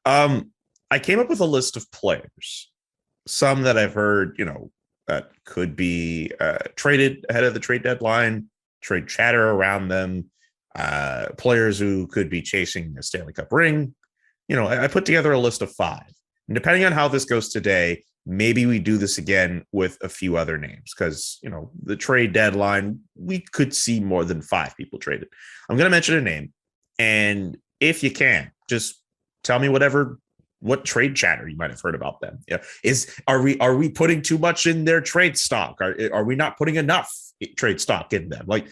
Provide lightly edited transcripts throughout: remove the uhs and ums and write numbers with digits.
I came up with a list of players, some that I've heard, that could be traded ahead of the trade deadline, trade chatter around them, players who could be chasing a Stanley Cup ring. I put together a list of 5. And depending on how this goes today, maybe we do this again with a few other names because, the trade deadline, we could see more than 5 people traded. I'm going to mention a name. And if you can, just tell me what trade chatter you might have heard about them. Yeah. Are we putting too much in their trade stock? Are we not putting enough trade stock in them? Like,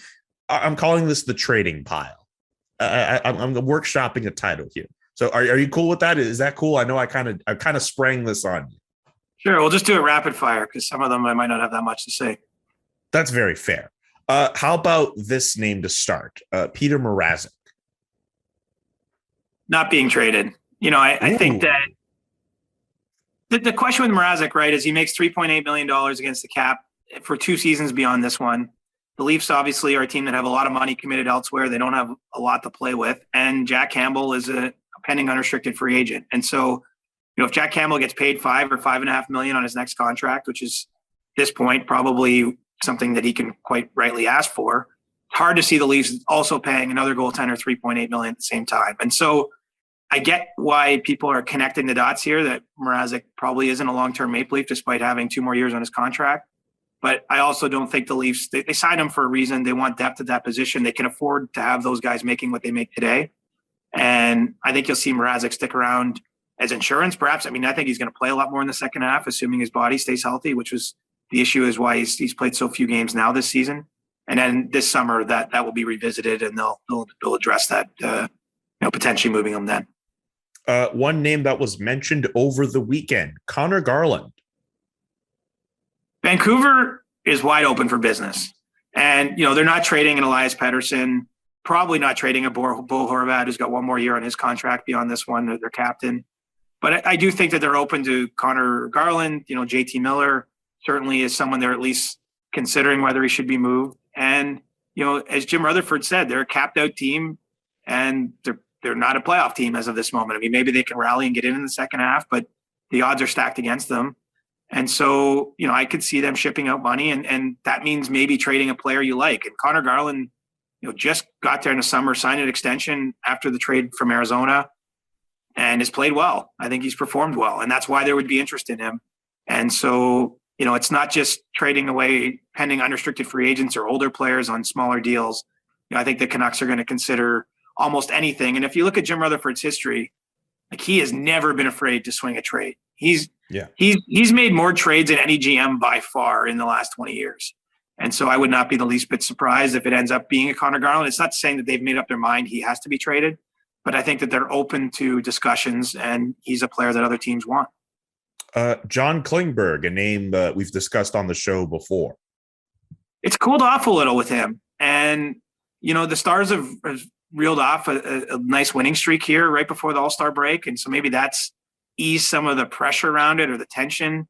I'm calling this the trading pile. I'm workshopping a title here. So are you cool with that? Is that cool? I know I kind of sprang this on you. Sure. We'll just do it rapid fire because some of them I might not have that much to say. That's very fair. How about this name to start? Peter Mrazek. Not being traded. I think that the question with Mrazek, right, is he makes $3.8 million against the cap for 2 seasons beyond this one. The Leafs obviously are a team that have a lot of money committed elsewhere. They don't have a lot to play with. And Jack Campbell is a pending unrestricted free agent. And so, if Jack Campbell gets paid $5 or $5.5 million on his next contract, which is at this point probably something that he can quite rightly ask for, it's hard to see the Leafs also paying another goaltender $3.8 million at the same time. And so I get why people are connecting the dots here that Mrazek probably isn't a long-term Maple Leaf despite having 2 more years on his contract. But I also don't think the Leafs, they signed him for a reason. They want depth at that position. They can afford to have those guys making what they make today. And I think you'll see Mrazek stick around as insurance, perhaps. I think he's going to play a lot more in the second half, assuming his body stays healthy, which was the issue is why he's played so few games now this season. And then this summer that will be revisited and they'll address that, potentially moving him then. One name that was mentioned over the weekend, Conor Garland. Vancouver is wide open for business. And, they're not trading an Elias Pettersson, probably not trading a Bo Horvat, who's got 1 more year on his contract beyond this one, their captain. But I do think that they're open to Conor Garland. JT Miller certainly is someone they're at least considering whether he should be moved. And, as Jim Rutherford said, they're a capped out team and they're not a playoff team as of this moment. Maybe they can rally and get in the second half, but the odds are stacked against them. And so, I could see them shipping out money and that means maybe trading a player you like. And Conor Garland, just got there in the summer, signed an extension after the trade from Arizona and has played well. I think he's performed well and that's why there would be interest in him. And so, it's not just trading away pending unrestricted free agents or older players on smaller deals. I think the Canucks are going to consider almost anything. And if you look at Jim Rutherford's history, he has never been afraid to swing a trade. He's made more trades than any GM by far in the last 20 years. And so I would not be the least bit surprised if it ends up being a Conor Garland. It's not saying that they've made up their mind he has to be traded, but I think that they're open to discussions and he's a player that other teams want. John Klingberg, a name we've discussed on the show before. It's cooled off a little with him. And, the Stars have reeled off a nice winning streak here right before the All-Star break. And so maybe that's eased some of the pressure around it or the tension.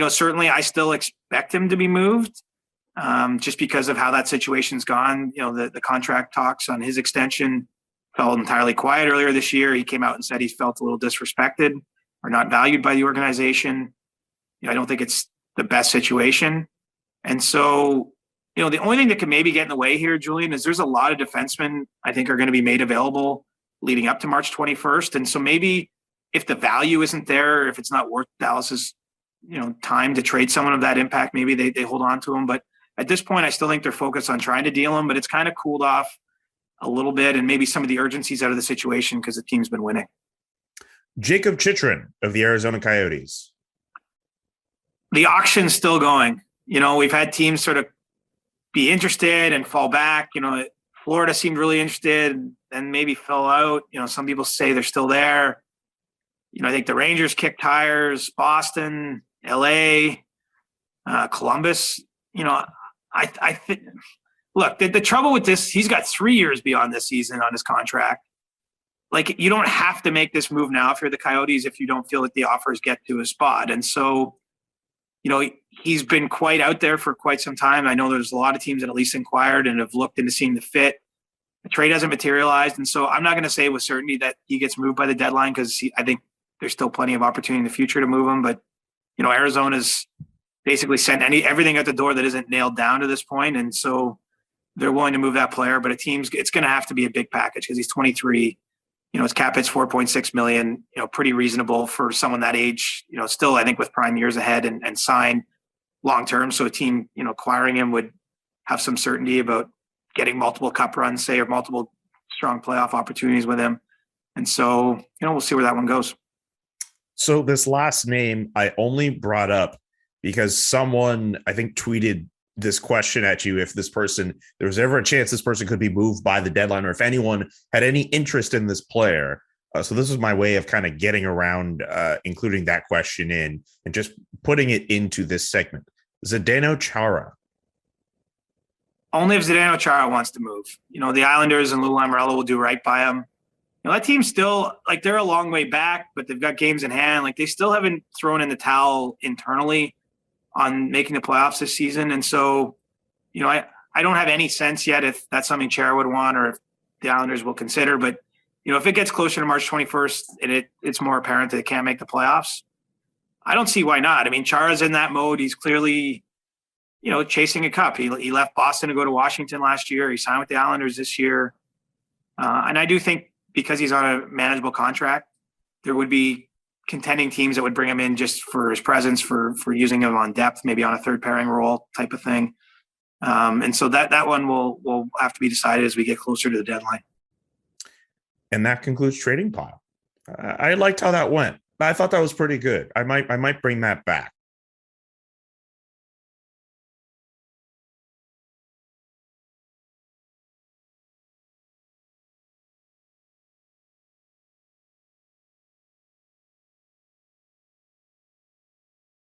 Certainly I still expect him to be moved just because of how that situation's gone. The contract talks on his extension fell entirely quiet earlier this year. He came out and said he felt a little disrespected or not valued by the organization. I don't think it's the best situation. And so, the only thing that can maybe get in the way here, Julian, is there's a lot of defensemen I think are going to be made available leading up to March 21st. And so maybe if the value isn't there, if it's not worth Dallas's, time to trade someone of that impact, maybe they hold on to him. But at this point, I still think they're focused on trying to deal him, but it's kind of cooled off a little bit and maybe some of the urgency's out of the situation because the team's been winning. Jakob Chychrun of the Arizona Coyotes. The auction's still going. We've had teams sort of be interested and fall back. Florida seemed really interested and maybe fell out. Some people say they're still there. I think the Rangers kicked tires, Boston, LA, Columbus. I think, look, the trouble with this, he's got 3 years beyond this season on his contract. You don't have to make this move now if you're the Coyotes if you don't feel that the offers get to a spot. And so, he's been quite out there for quite some time. I know there's a lot of teams that at least inquired and have looked into seeing the fit. The trade hasn't materialized. And so I'm not going to say with certainty that he gets moved by the deadline because I think there's still plenty of opportunity in the future to move him. But, Arizona's basically sent everything at the door that isn't nailed down to this point. And so they're willing to move that player, but it's going to have to be a big package because he's 23. His cap hit's $4.6 million, pretty reasonable for someone that age, still, I think with prime years ahead and sign long-term. So a team, acquiring him would have some certainty about getting multiple cup runs, say, or multiple strong playoff opportunities with him. And so, we'll see where that one goes. So this last name I only brought up because someone, I think, tweeted this question at you. If there was ever a chance this person could be moved by the deadline, or if anyone had any interest in this player. So this was my way of kind of getting around, including that question in and just putting it into this segment. Zdeno Chara. Only if Zdeno Chara wants to move. The Islanders and Lou Lamoriello will do right by him. That team's still, they're a long way back, but they've got games in hand. They still haven't thrown in the towel internally on making the playoffs this season. And so, I don't have any sense yet if that's something Chara would want or if the Islanders will consider. But, if it gets closer to March 21st and it's more apparent that it can't make the playoffs, I don't see why not. I mean, Chara's in that mode. He's clearly, chasing a cup. He left Boston to go to Washington last year. He signed with the Islanders this year. And I do think because he's on a manageable contract, there would be contending teams that would bring him in just for his presence, for using him on depth, maybe on a third pairing role type of thing. And so that one will have to be decided as we get closer to the deadline. And that concludes Trading Pile. I liked how that went. I thought that was pretty good. I might bring that back.